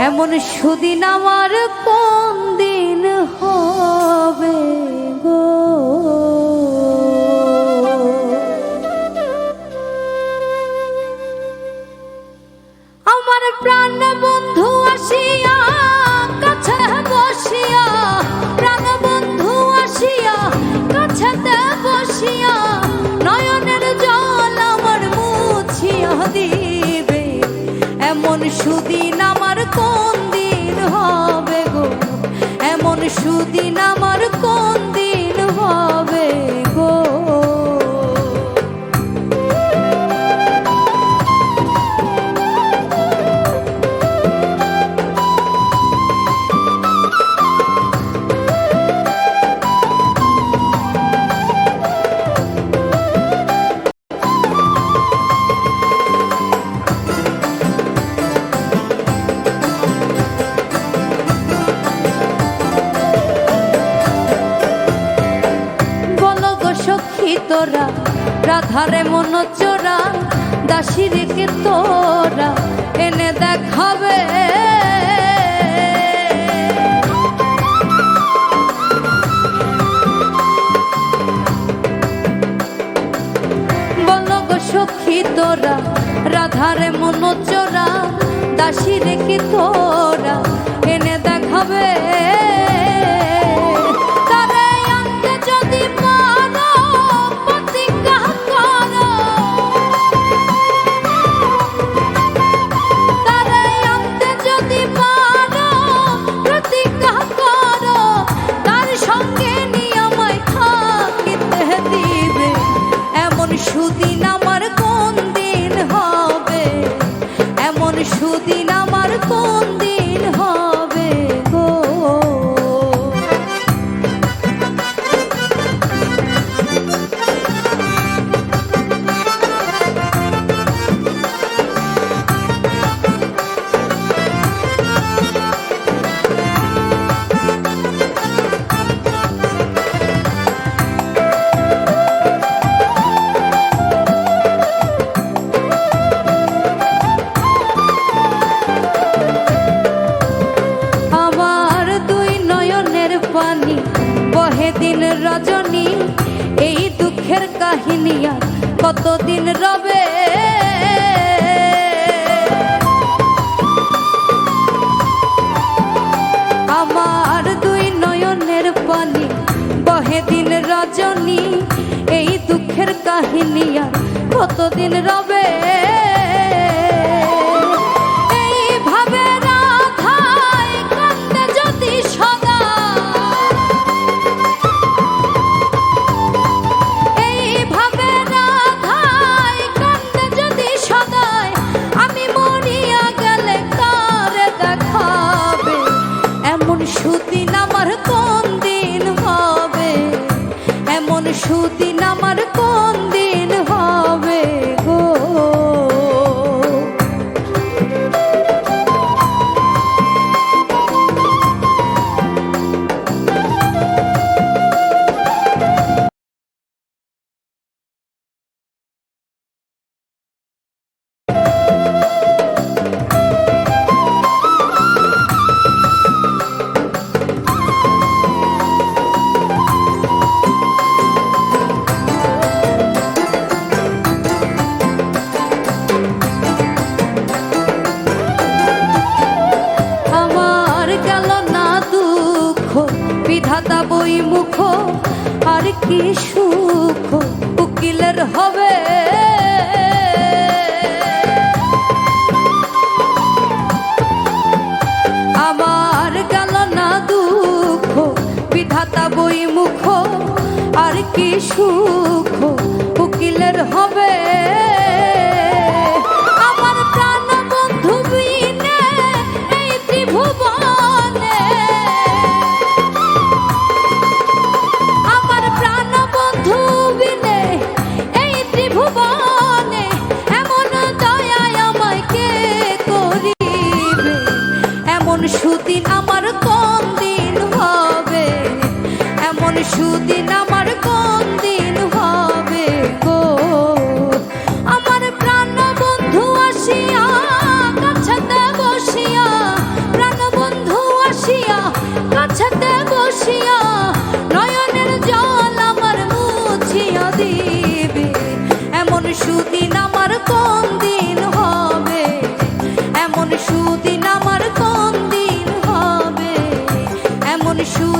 এমন সুদিন আমার কোন দিন হবে গো। আমার প্রাণ বন্ধু আসিয়া কাছে বসিয়া, প্রাণ বন্ধু আসিয়া কাছেতে বসিয়া নয়নের জল আমার মুছিয়া দিবে। এমন সুদিন আমার কোন দিন হবে গো, এমন সুদিন আমার কোন দিন হবে গো। তোরা রাধারে মন চোরা, দাসী রেখে তোরা এনে দেখাবে। বলো গো সখী তোরা রাধারে মন চোরা, দাসী রেখে তোরা এনে দেখাবে। সুদিন আমার কোন দিন হবে, এমন সুদিন আমার কোন দিন হবে গো। বহে দিন রজনী এই দুঃখের কাহিনী আর কতদিন রবে। আমার দুই নয়নের পানি বহে দিন রজনী এই দুঃখের কাহিনী আর কতদিন রবে। সুদিন আমার কোন দিন হবে, এমন সুদিন আমার কোন দিন হবে গো। বিধাতা বই মুখ আর কি সুখ উকিলের হবে। আমার গেল না দুঃখ বিধাতা বই মুখ আর কি সুখ উকিলের হবে। আমার প্রাণ বন্ধু বিনে এই ত্রিভুবনে, সুদিন আমার কোন দিন হবে, এমন সুদিন আমার কোন দিন হবে গো। আমার প্রাণ বন্ধু আসিয়া কাছেতে বসিয়া বসিয়া নয়নের জল আমার মুছিয়া দিবে। এমন সুদিন আমার কোন দিন হবে, এমন সুদিন আমার কোন দিন হবে, এমন সুদিন